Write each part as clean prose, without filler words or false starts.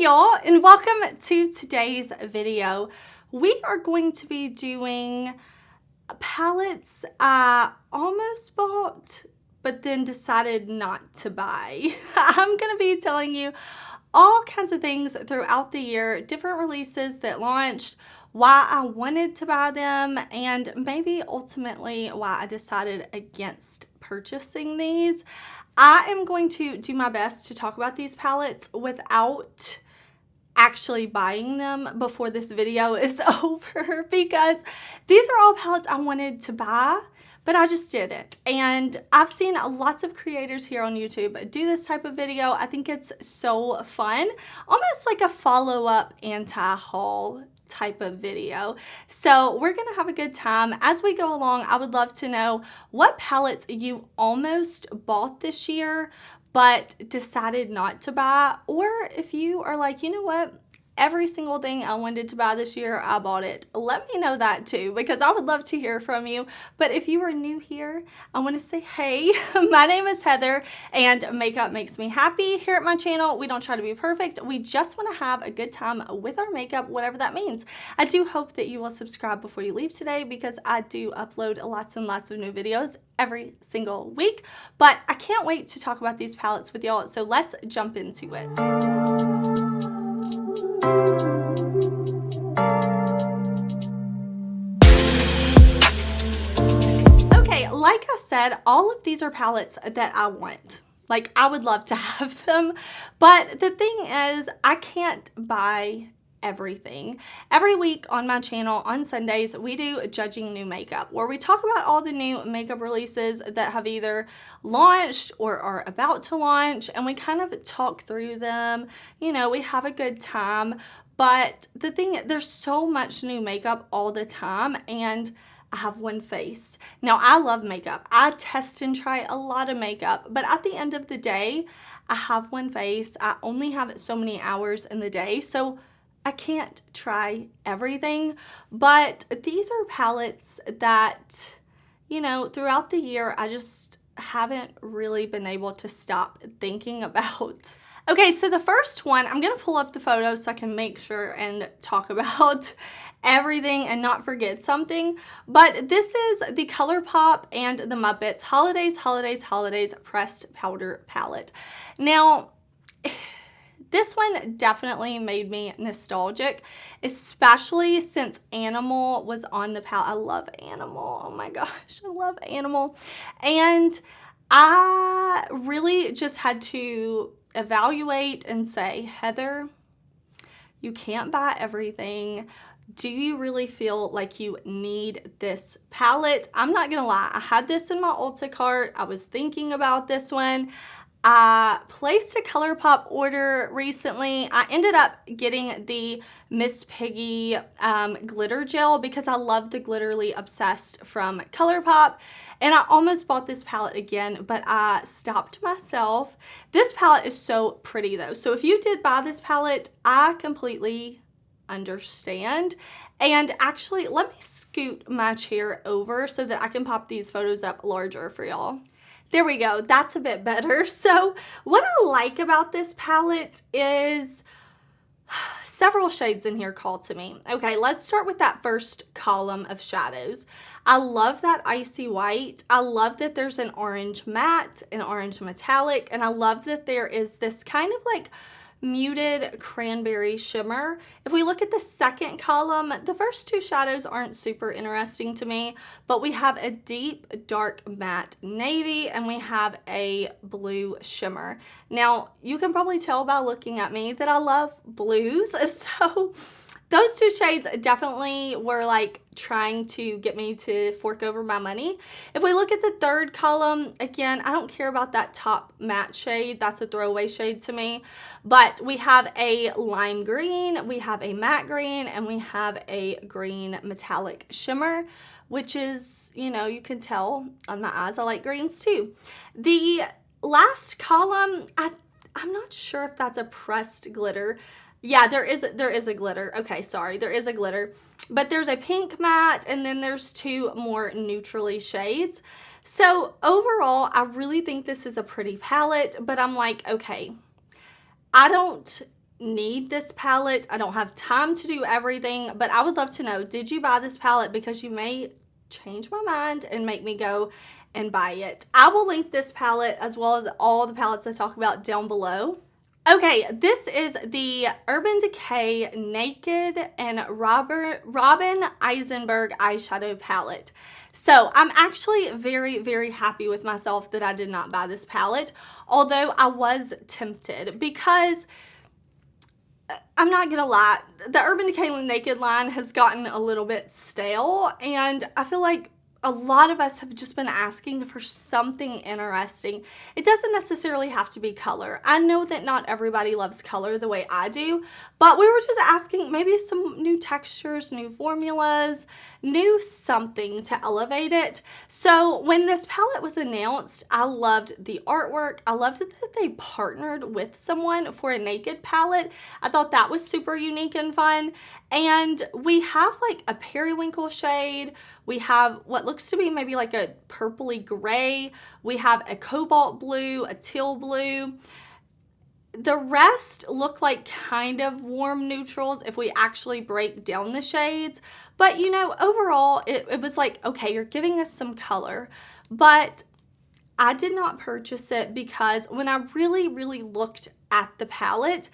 Hey y'all, and welcome to today's video. We are going to be doing palettes I almost bought, but then decided not to buy. I'm going to be telling you all kinds of things throughout the year, different releases that launched, why I wanted to buy them, and maybe ultimately why I decided against purchasing these. I am going to do my best to talk about these palettes without actually buying them before this video is over, because these are all palettes I wanted to buy, but I just didn't. And I've seen lots of creators here on YouTube do this type of video. I think it's so fun, almost like a follow-up anti-haul type of video. So we're gonna have a good time as we go along. I would love to know what palettes you almost bought this year but decided not to buy, or if you are like, you know what, every single thing I wanted to buy this year, I bought it. Let me know that too, because I would love to hear from you. But if you are new here, I want to say, hey, my name is Heather, and makeup makes me happy. Here at my channel, we don't try to be perfect. We just want to have a good time with our makeup, whatever that means. I do hope that you will subscribe before you leave today, because I do upload lots and lots of new videos every single week. But I can't wait to talk about these palettes with y'all, so let's jump into it. Okay, like I said, all of these are palettes that I want. Like, I would love to have them, but the thing is, I can't buy everything. Every week on my channel on Sundays, we do Judging New Makeup, where we talk about all the new makeup releases that have either launched or are about to launch, and we kind of talk through them. You know, we have a good time. But the thing, there's so much new makeup all the time, and I have one face. Now, I love makeup. I test and try a lot of makeup, but at the end of the day, I have one face. I only have so many hours in the day, so I can't try everything. But these are palettes that, you know, throughout the year, I just haven't really been able to stop thinking about. Okay, so the first one, I'm going to pull up the photos so I can make sure and talk about everything and not forget something. But this is the Colourpop and the Muppets Holidays, Holidays, Holidays Pressed Powder Palette. Now, this one definitely made me nostalgic, especially since Animal was on the palette. I love Animal. Oh my gosh, I love Animal. And I really just had to evaluate and say, Heather, you can't buy everything. Do you really feel like you need this palette? I'm not gonna lie, I had this in my Ulta cart. I was thinking about this one. I placed a Colourpop order recently. I ended up getting the Miss Piggy glitter gel because I love the Glitterly Obsessed from Colourpop. And I almost bought this palette again, but I stopped myself. This palette is so pretty though. So if you did buy this palette, I completely understand. And actually, let me scoot my chair over so that I can pop these photos up larger for y'all. There we go, that's a bit better. So what I like about this palette is several shades in here call to me. Okay, let's start with that first column of shadows. I love that icy white. I love that there's an orange matte, an orange metallic, and I love that there is this kind of like muted cranberry shimmer. If we look at the second column, the first two shadows aren't super interesting to me, but we have a deep dark matte navy and we have a blue shimmer. Now, you can probably tell by looking at me that I love blues, so those two shades definitely were like trying to get me to fork over my money. If we look at the third column, again, I don't care about that top matte shade. That's a throwaway shade to me. But we have a lime green, we have a matte green, and we have a green metallic shimmer, which is, you know, you can tell on my eyes, I like greens too. The last column, I'm not sure if that's a pressed glitter. Yeah, there is a glitter. Okay, sorry, there is a glitter. But there's a pink matte, and then there's two more neutrally shades. So overall, I really think this is a pretty palette, but I'm like, okay, I don't need this palette. I don't have time to do everything, but I would love to know, did you buy this palette? Because you may change my mind and make me go and buy it. I will link this palette as well as all the palettes I talk about down below. Okay, this is the Urban Decay Naked and Robin Eisenberg eyeshadow palette. So I'm actually very, very happy with myself that I did not buy this palette, although I was tempted because I'm not gonna lie, the Urban Decay Naked line has gotten a little bit stale, and I feel like a lot of us have just been asking for something interesting. It doesn't necessarily have to be color. I know that not everybody loves color the way I do, but we were just asking maybe some new textures, new formulas, new something to elevate it. So when this palette was announced, I loved the artwork. I loved that they partnered with someone for a naked palette. I thought that was super unique and fun. And we have like a periwinkle shade. We have what looks to be maybe like a purpley gray. We have a cobalt blue, a teal blue. The rest look like kind of warm neutrals if we actually break down the shades. But you know, overall, it was like, okay, you're giving us some color. But I did not purchase it because when I really, really looked at the palette,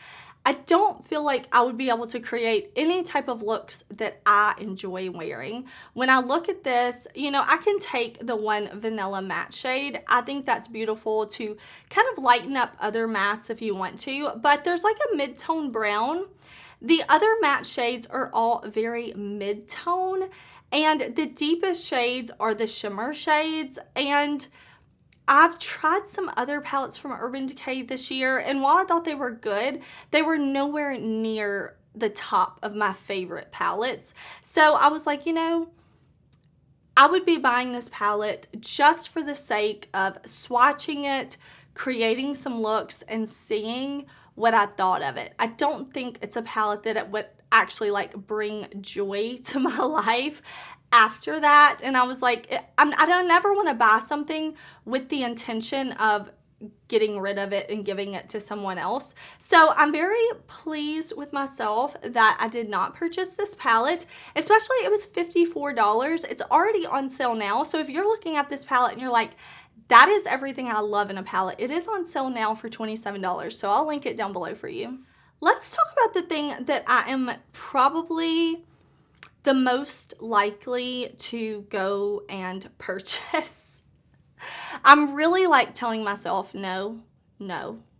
I don't feel like I would be able to create any type of looks that I enjoy wearing. When I look at this, you know, I can take the one vanilla matte shade. I think that's beautiful to kind of lighten up other mattes if you want to, but there's like a mid-tone brown. The other matte shades are all very mid-tone, and the deepest shades are the shimmer shades, and I've tried some other palettes from Urban Decay this year, and while I thought they were good, they were nowhere near the top of my favorite palettes. So I was like, you know, I would be buying this palette just for the sake of swatching it, creating some looks, and seeing what I thought of it. I don't think it's a palette that it would actually like bring joy to my life after that. And I was like, I don't never want to buy something with the intention of getting rid of it and giving it to someone else. So I'm very pleased with myself that I did not purchase this palette, especially it was $54. It's already on sale now. So if you're looking at this palette and you're like, that is everything I love in a palette, it is on sale now for $27. So I'll link it down below for you. Let's talk about the thing that I am probably the most likely to go and purchase. I'm really like telling myself, no,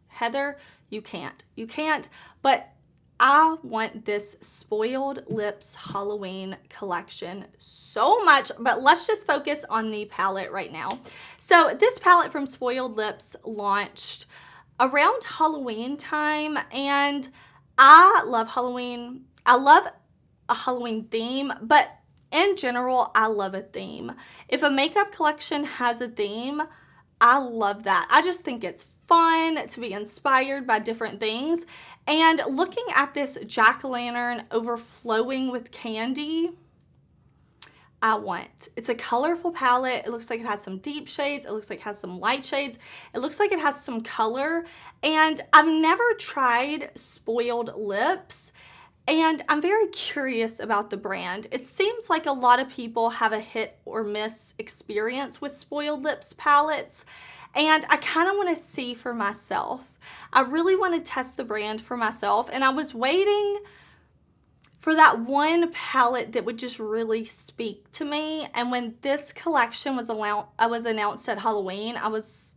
Heather, you can't, but I want this Spoiled Lips Halloween collection so much, but let's just focus on the palette right now. So this palette from Spoiled Lips launched around Halloween time, and I love Halloween. I love a Halloween theme, but in general, I love a theme. If a makeup collection has a theme, I love that. I just think it's fun to be inspired by different things. And looking at this jack-o'-lantern overflowing with candy, it's a colorful palette. It looks like it has some deep shades. It looks like it has some light shades. It looks like it has some color. And I've never tried Spoiled Lips, and I'm very curious about the brand. It seems like a lot of people have a hit or miss experience with Spoiled Lips palettes, and I kind of want to see for myself. I really want to test the brand for myself, and I was waiting for that one palette that would just really speak to me. And when this collection was announced at Halloween, I was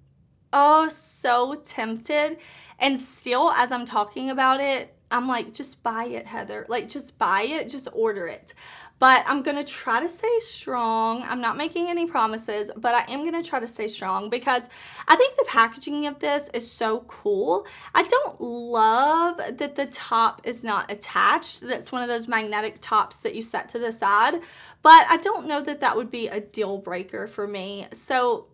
so tempted. And still, as I'm talking about it, I'm like, just buy it, Heather. Like, just buy it, just order it. But I'm going to try to stay strong. I'm not making any promises, but I am going to try to stay strong because I think the packaging of this is so cool. I don't love that the top is not attached. That's one of those magnetic tops that you set to the side, but I don't know that that would be a deal breaker for me. So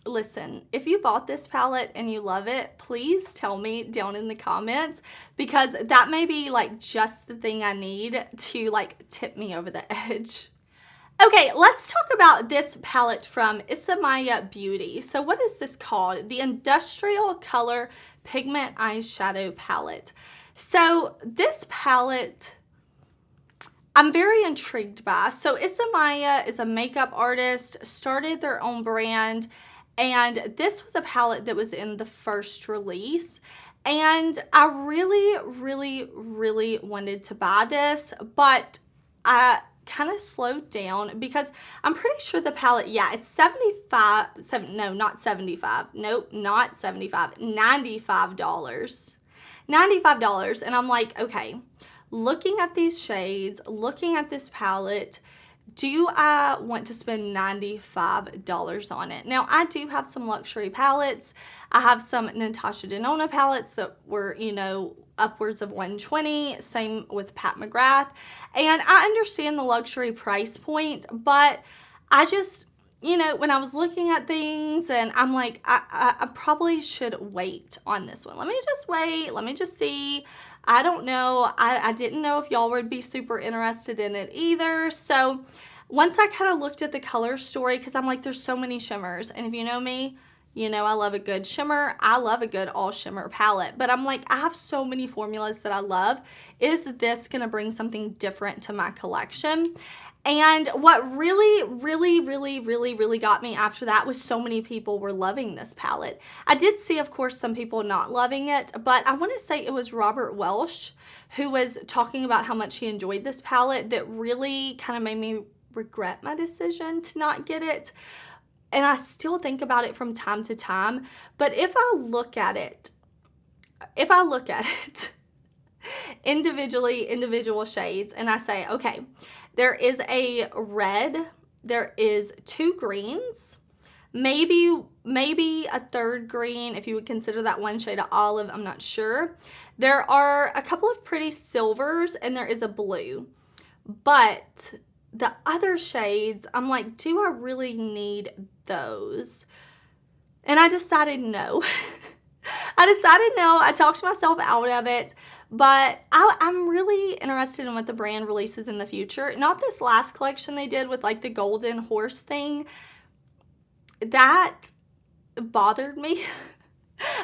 listen, if you bought this palette and you love it, please tell me down in the comments, because that may be like just the thing I need to like tip me over the edge. Okay, let's talk about this palette from Isamaya Beauty. So what is this called? The Industrial Color Pigment Eyeshadow Palette. So this palette, I'm very intrigued by. So Isamaya is a makeup artist, started their own brand, and this was a palette that was in the first release. And I really wanted to buy this, but I kind of slowed down because I'm pretty sure the palette, yeah, it's $95. $95. And I'm like, okay, looking at these shades, looking at this palette, do I want to spend $95 on it? Now, I do have some luxury palettes. I have some Natasha Denona palettes that were, you know, upwards of $120. Same with Pat McGrath. And I understand the luxury price point, but I just, you know, when I was looking at things and I'm like, I probably should wait on this one. Let me just wait. Let me just see. I don't know. I didn't know if y'all would be super interested in it either. So once I kind of looked at the color story, because I'm like, there's so many shimmers. And if you know me, you know I love a good shimmer. I love a good all shimmer palette. But I'm like, I have so many formulas that I love. Is this going to bring something different to my collection? And what really got me after that was so many people were loving this palette. I did see, of course, some people not loving it, but I want to say it was Robert Welsh who was talking about how much he enjoyed this palette that really kind of made me regret my decision to not get it. And I still think about it from time to time, but if I look at it individually, individual shades, and I say, okay, there is a red, there is 2 greens, maybe a third green, if you would consider that one shade of olive, I'm not sure. There are a couple of pretty silvers, and there is a blue. But the other shades, I'm like, do I really need those? And I decided no. I talked myself out of it, but I'm really interested in what the brand releases in the future. Not this last collection they did with like the golden horse thing. That bothered me.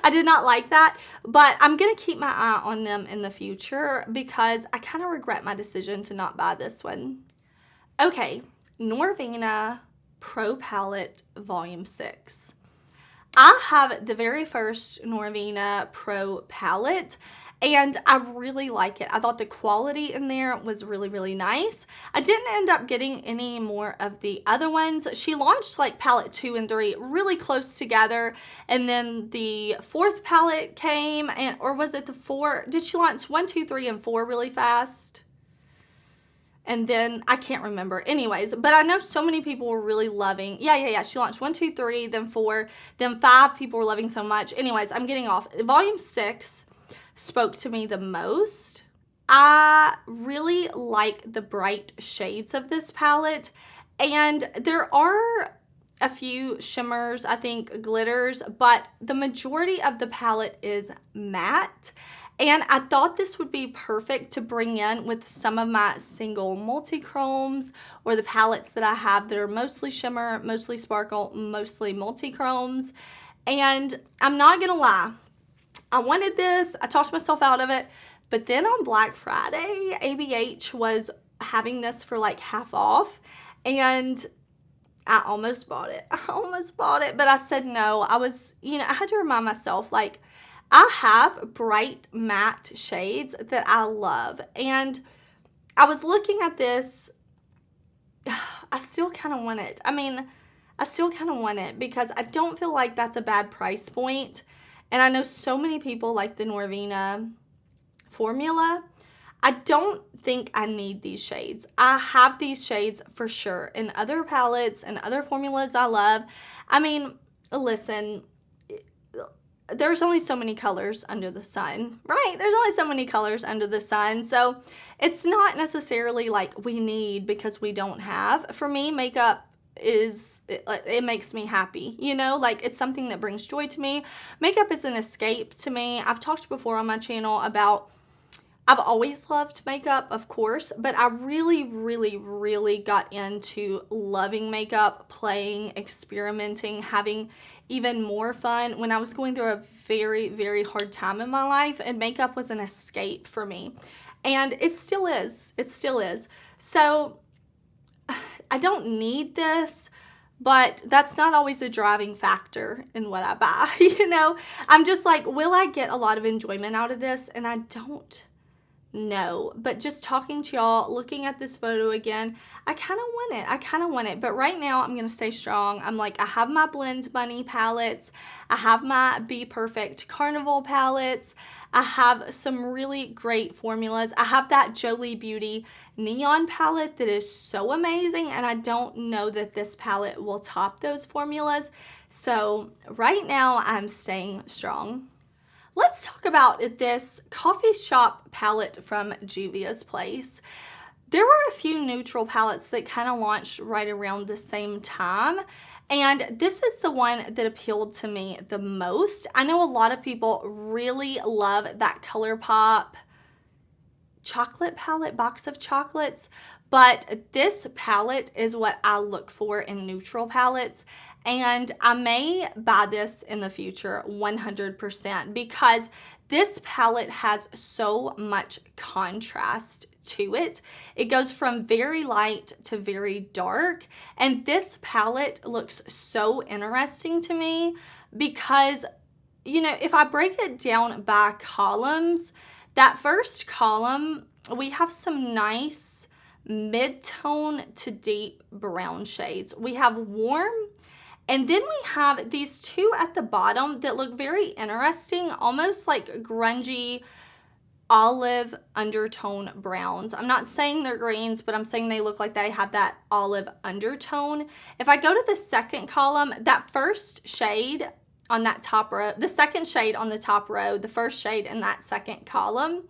I did not like that, but I'm going to keep my eye on them in the future because I kind of regret my decision to not buy this one. Okay, NORVINA Pro Palette Volume 6. I have the very first NORVINA Pro palette, and I really like it. I thought the quality in there was really nice. I didn't end up getting any more of the other ones. She launched like palette 2 and 3 really close together, and then the 4th palette came, or was it the 4? Did she launch 1, 2, 3, and 4 really fast? And then, I can't remember. Anyways, but I know so many people were really loving. Yeah. She launched 1, 2, 3, then 4, then 5 people were loving so much. Anyways, I'm getting off. Volume 6 spoke to me the most. I really like the bright shades of this palette. And there are a few shimmers, I think glitters, but the majority of the palette is matte. And I thought this would be perfect to bring in with some of my single multi-chromes or the palettes that I have that are mostly shimmer, mostly sparkle, mostly multi-chromes. And I'm not going to lie, I wanted this. I talked myself out of it. But then on Black Friday, ABH was having this for like half off. And I almost bought it. But I said no. I had to remind myself, like, I have bright matte shades that I love, and I was looking at this. I still kind of want it. I still kind of want it because I don't feel like that's a bad price point, and I know so many people like the NORVINA formula. I don't think I need these shades. I have these shades for sure in other palettes and other formulas I love. Listen, there's only so many colors under the sun, right? There's only so many colors under the sun. So it's not necessarily like we need because we don't have. For me, makeup it makes me happy, you know, like it's something that brings joy to me. Makeup is an escape to me. I've talked before on my channel about I've always loved makeup, of course, but I really, really, really got into loving makeup, playing, experimenting, having even more fun when I was going through a very, very hard time in my life, and makeup was an escape for me. And it still is. It still is. So I don't need this, but that's not always a driving factor in what I buy. You know, I'm just like, will I get a lot of enjoyment out of this? And I don't. No, but just talking to y'all, looking at this photo again, I kind of want it. I kind of want it. But right now, I'm going to stay strong. I'm like, I have my Blend Bunny palettes. I have my Be Perfect Carnival palettes. I have some really great formulas. I have that Jolie Beauty Neon palette that is so amazing. And I don't know that this palette will top those formulas. So right now, I'm staying strong. Let's talk about this coffee shop palette from Juvia's Place. There were a few neutral palettes that kind of launched right around the same time, and this is the one that appealed to me the most. I know a lot of people really love that Colourpop chocolate palette, box of chocolates, but this palette is what I look for in neutral palettes, and I may buy this in the future 100% because this palette has so much contrast to it. It goes from very light to very dark, and this palette looks so interesting to me because, you know, if I break it down by columns, that first column, we have some nice mid-tone to deep brown shades. We have warm, and then we have these two at the bottom that look very interesting, almost like grungy olive undertone browns. I'm not saying they're greens, but I'm saying they look like they have that olive undertone. If I go to the second column, that first shade on that top row, the second shade on the top row, the first shade in that second column,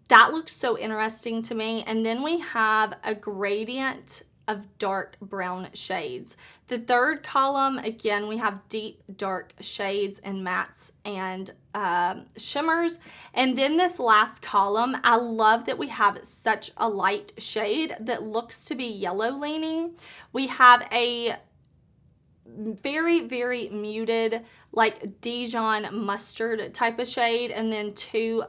that looks so interesting to me. And then we have a gradient of dark brown shades. The third column, again, we have deep dark shades and mattes and shimmers. And then this last column, I love that we have such a light shade that looks to be yellow leaning. We have a very, very muted, like Dijon mustard type of shade, and then two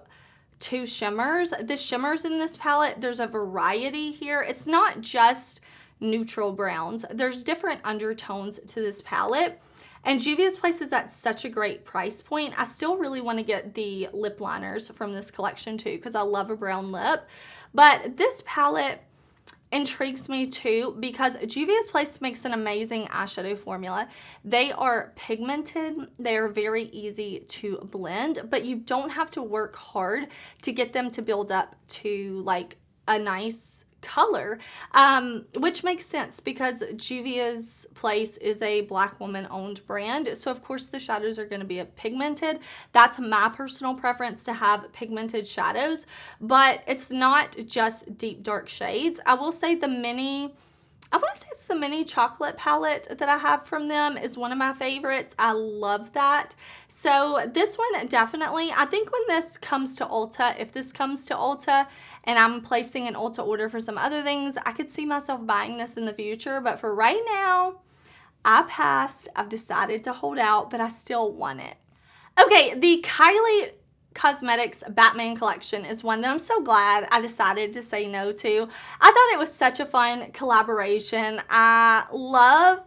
shimmers. The shimmers in this palette, there's a variety here. It's not just neutral browns. There's different undertones to this palette. And Juvia's Place is at such a great price point. I still really want to get the lip liners from this collection too, because I love a brown lip. But this palette intrigues me too because Juvia's Place makes an amazing eyeshadow formula. They are pigmented, they are very easy to blend, but you don't have to work hard to get them to build up to like a nice color, which makes sense because Juvia's Place is a Black woman owned brand, so of course the shadows are going to be pigmented. That's my personal preference, to have pigmented shadows, but it's not just deep dark shades. I will say I want to say it's the mini chocolate palette that I have from them is one of my favorites. I love that. So this one definitely, I think when this comes to Ulta, if this comes to Ulta and I'm placing an Ulta order for some other things, I could see myself buying this in the future. But for right now, I passed. I've decided to hold out, but I still want it. Okay, the Kylie Cosmetics Batman collection is one that I'm so glad I decided to say no to. I thought it was such a fun collaboration. I love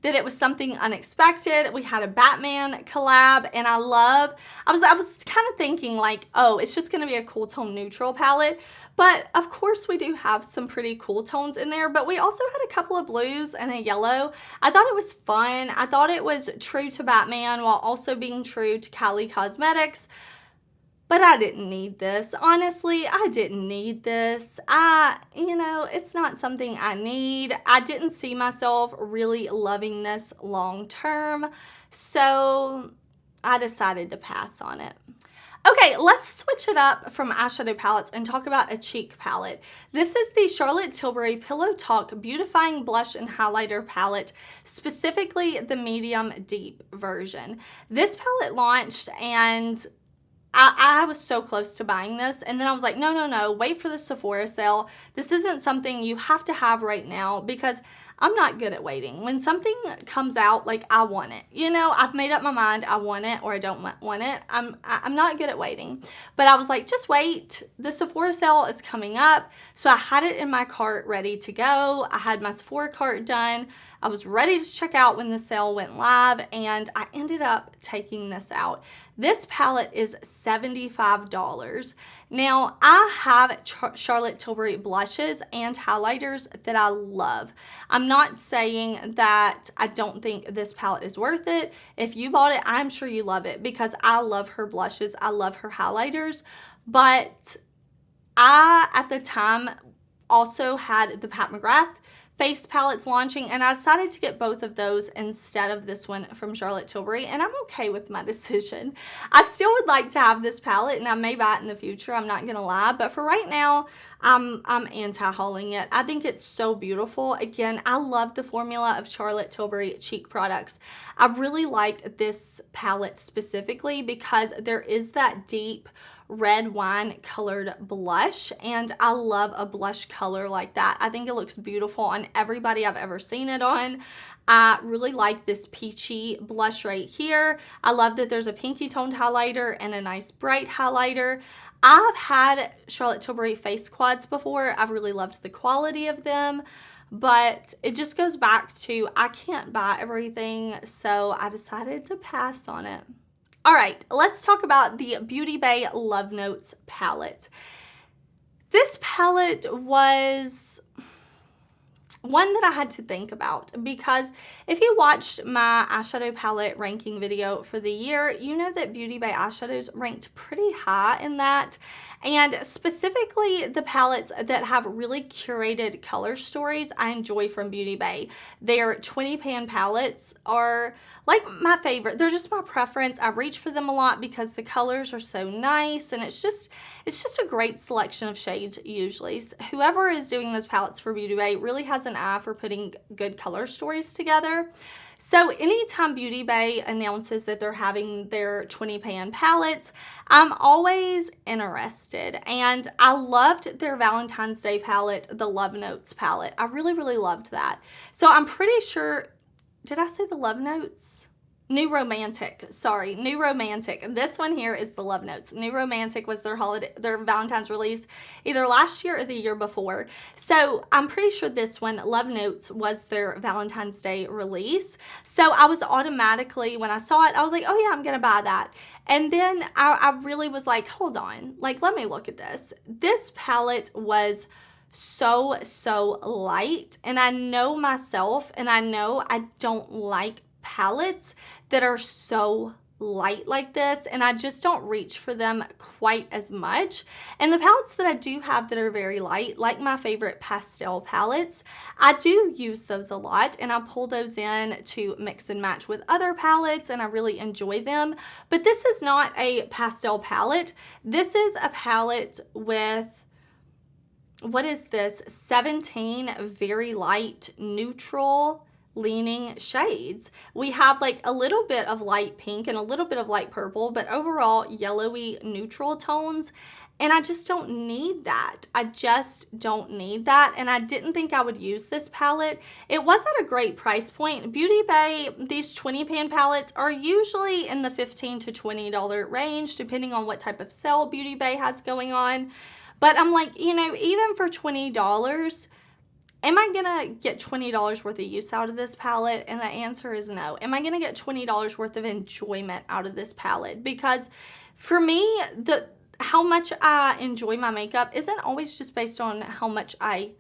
that it was something unexpected. We had a Batman collab, and I was kind of thinking like, oh, it's just gonna be a cool tone neutral palette. But of course we do have some pretty cool tones in there, but we also had a couple of blues and a yellow. I thought it was fun. I thought it was true to Batman while also being true to Kylie Cosmetics. But I didn't need this. Honestly, I didn't need this. It's not something I need. I didn't see myself really loving this long term. So I decided to pass on it. Okay, let's switch it up from eyeshadow palettes and talk about a cheek palette. This is the Charlotte Tilbury Pillow Talk Beautifying Blush and Highlighter Palette, specifically the medium deep version. This palette launched, and I was so close to buying this, and then I was like, no, wait for the Sephora sale. This isn't something you have to have right now, because I'm not good at waiting. When something comes out, like, I want it. You know, I've made up my mind, I want it or I don't want it. I'm not good at waiting. But I was like, just wait. The Sephora sale is coming up. So I had it in my cart ready to go. I had my Sephora cart done. I was ready to check out when the sale went live, and I ended up taking this out. This palette is $75. Now, I have Charlotte Tilbury blushes and highlighters that I love. I'm not saying that I don't think this palette is worth it. If you bought it, I'm sure you love it, because I love her blushes. I love her highlighters. But I, at the time, also had the Pat McGrath face palettes launching, and I decided to get both of those instead of this one from Charlotte Tilbury, and I'm okay with my decision. I still would like to have this palette, and I may buy it in the future, I'm not gonna lie, but for right now, I'm anti-hauling it. I think it's so beautiful. Again, I love the formula of Charlotte Tilbury cheek products. I really like this palette specifically because there is that deep red wine colored blush, and I love a blush color like that. I think it looks beautiful on everybody I've ever seen it on. I really like this peachy blush right here. I love that there's a pinky toned highlighter and a nice bright highlighter. I've had Charlotte Tilbury face quads before. I've really loved the quality of them, but it just goes back to I can't buy everything, so I decided to pass on it. All right, let's talk about the Beauty Bay Love Notes palette. This palette was one that I had to think about, because if you watched my eyeshadow palette ranking video for the year, you know that Beauty Bay eyeshadows ranked pretty high in that. And specifically the palettes that have really curated color stories, I enjoy from Beauty Bay. Their 20 pan palettes are like my favorite. They're just my preference. I reach for them a lot because the colors are so nice, and it's just a great selection of shades usually. So whoever is doing those palettes for Beauty Bay really has an eye for putting good color stories together. So anytime Beauty Bay announces that they're having their 20 pan palettes, I'm always interested. And I loved their Valentine's Day palette, the Love Notes palette. I really, really loved that. So I'm pretty sure, did I say the Love Notes? New Romantic, sorry, New Romantic. This one here is the Love Notes. New Romantic was their Valentine's release either last year or the year before. So I'm pretty sure this one, Love Notes, was their Valentine's Day release. So I was automatically, when I saw it, I was like, oh yeah, I'm gonna buy that. And then I really was like, hold on, like, let me look at this. This palette was so light, and I know myself, and I know I don't like palettes that are so light like this, and I just don't reach for them quite as much. And the palettes that I do have that are very light, like my favorite pastel palettes, I do use those a lot, and I pull those in to mix and match with other palettes, and I really enjoy them. But this is not a pastel palette. This is a palette with, what is this, 17 very light neutral leaning shades. We have like a little bit of light pink and a little bit of light purple, but overall yellowy neutral tones. And I just don't need that. I just don't need that. And I didn't think I would use this palette. It was at a great price point. Beauty Bay, these 20 pan palettes are usually in the $15 to $20 range, depending on what type of sale Beauty Bay has going on. But I'm like, you know, even for $20, am I gonna get $20 worth of use out of this palette? And the answer is no. Am I gonna get $20 worth of enjoyment out of this palette? Because for me, how much I enjoy my makeup isn't always just based on how much I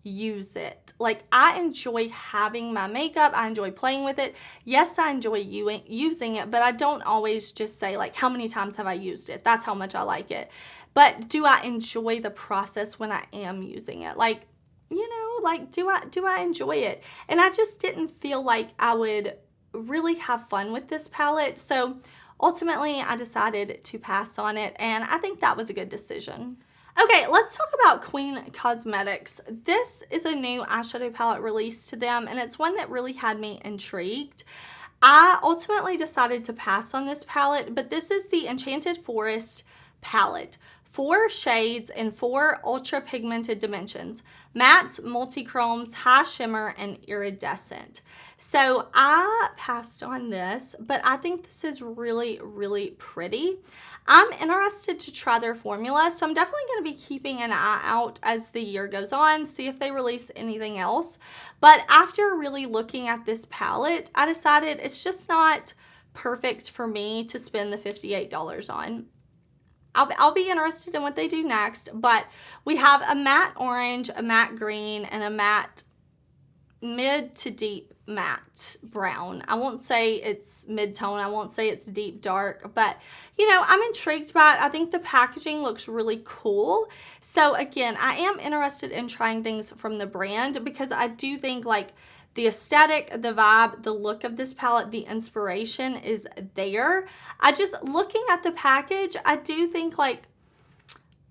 use it. Like, I enjoy having my makeup. I enjoy playing with it. Yes, I enjoy using it, but I don't always just say, like, how many times have I used it? That's how much I like it. But do I enjoy the process when I am using it? Like, you know, like, do I enjoy it? And I just didn't feel like I would really have fun with this palette. So ultimately, I decided to pass on it, and I think that was a good decision. Okay, let's talk about Queen Cosmetics. This is a new eyeshadow palette released to them, and it's one that really had me intrigued. I ultimately decided to pass on this palette, but this is the Enchanted Forest palette. 4 shades in 4 ultra pigmented dimensions: mattes, multi-chromes, high shimmer, and iridescent. So I passed on this, but I think this is really, really pretty. I'm interested to try their formula, so I'm definitely going to be keeping an eye out as the year goes on, see if they release anything else. But after really looking at this palette, I decided it's just not perfect for me to spend the $58 on. I'll be interested in what they do next, but we have a matte orange, a matte green, and a matte mid to deep matte brown. I won't say it's mid-tone, I won't say it's deep dark, but you know, I'm intrigued by it. I think the packaging looks really cool. So again, I am interested in trying things from the brand because I do think like the aesthetic, the vibe, the look of this palette, the inspiration is there. I just, looking at the package, I do think like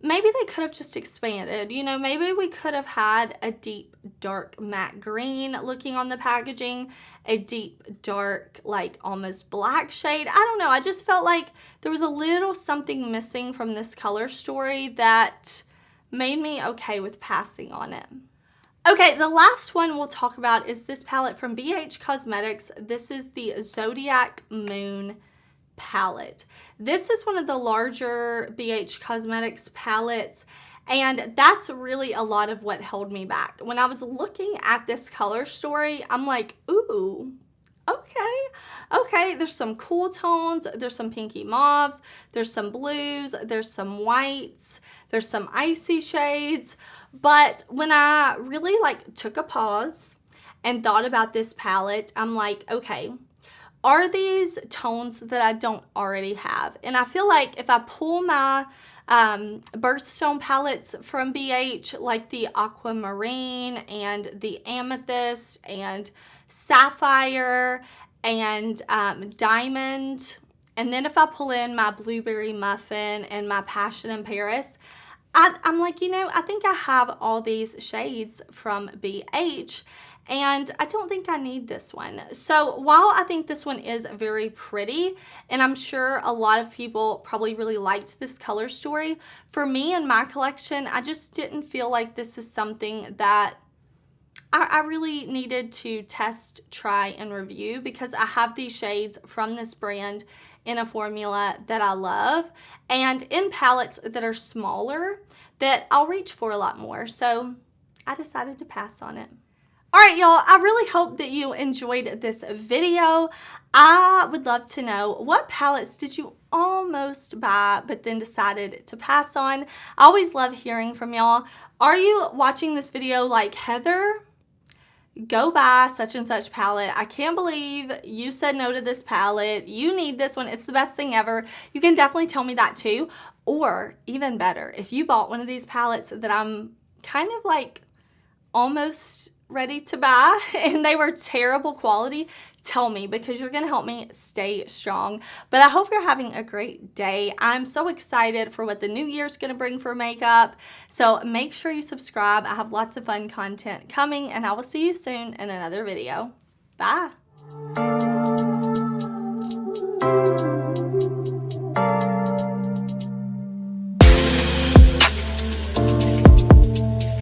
maybe they could have just expanded. You know, maybe we could have had a deep dark matte green looking on the packaging, a deep dark like almost black shade. I don't know. I just felt like there was a little something missing from this color story that made me okay with passing on it. Okay, the last one we'll talk about is this palette from BH Cosmetics. This is the Zodiac Moon palette. This is one of the larger BH Cosmetics palettes, and that's really a lot of what held me back. When I was looking at this color story, I'm like, ooh, okay, there's some cool tones, there's some pinky mauves, there's some blues, there's some whites, there's some icy shades. But when I really like took a pause and thought about this palette, I'm like, okay, are these tones that I don't already have? And I feel like if I pull my birthstone palettes from BH, like the aquamarine and the amethyst and sapphire and diamond, and then if I pull in my blueberry muffin and my passion in Paris, I'm like, you know, I think I have all these shades from BH, and I don't think I need this one. So while I think this one is very pretty, and I'm sure a lot of people probably really liked this color story, for me in my collection, I just didn't feel like this is something that I really needed to test, try, and review, because I have these shades from this brand in a formula that I love and in palettes that are smaller that I'll reach for a lot more. So I decided to pass on it. All right, y'all, I really hope that you enjoyed this video. I would love to know, what palettes did you almost buy but then decided to pass on? I always love hearing from y'all. Are you watching this video like, Heather, go buy such and such palette? I can't believe you said no to this palette. You need this one. It's the best thing ever. You can definitely tell me that too. Or even better, if you bought one of these palettes that I'm kind of like almost ready to buy and they were terrible quality, tell me, because you're gonna help me stay strong. But I hope you're having a great day. I'm so excited for what the new year's gonna bring for makeup. So make sure you subscribe. I have lots of fun content coming, and I will see you soon in another video. Bye.